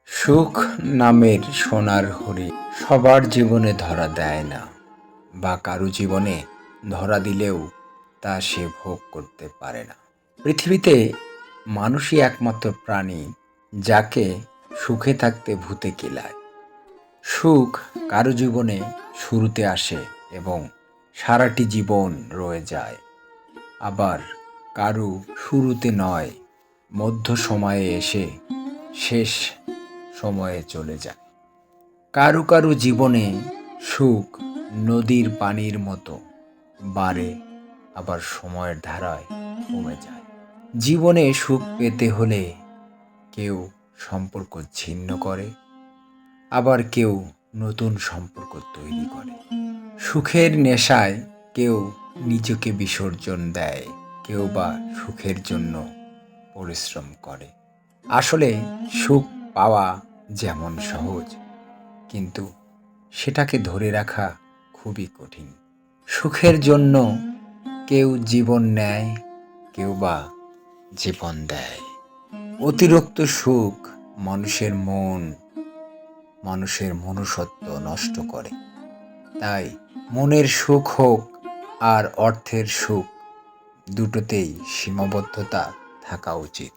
সুখ নামের সোনার হরিণ সবার জীবনে ধরা দেয় না, বা কারো জীবনে ধরা দিলেও তা সে ভোগ করতে পারে না। পৃথিবীতে মানুষই একমাত্র প্রাণী যাকে সুখে থাকতে ভূতে কিলায়। সুখ কারো জীবনে শুরুতে আসে এবং সারাটি জীবন রয়ে যায়, আবার কারো শুরুতে নয়, মধ্য সময়ে এসে শেষ সময়ে চলে যায়। কারো কারো জীবনে সুখ নদীর পানির মতো বাড়ে, আবার সময়ের ধারায় কমে যায়। জীবনে সুখ পেতে হলে কেউ সম্পর্ক ছিন্ন করে, আবার কেউ নতুন সম্পর্ক তৈরি করে। সুখের নেশায় কেউ নিজেকে বিসর্জন দেয়, কেউ বা সুখের জন্য পরিশ্রম করে। আসলে সুখ পাওয়া যেমন সহজ, কিন্তু সেটাকে ধরে রাখা খুবই কঠিন। সুখের জন্য কেউ জীবন নেয়, কেউ বা জীবন দেয়। অতিরিক্ত সুখ মানুষের মানুষের মনুষ্যত্ব নষ্ট করে। তাই মনের সুখ হোক আর অর্থের সুখ, দুটোতেই সীমাবদ্ধতা থাকা উচিত।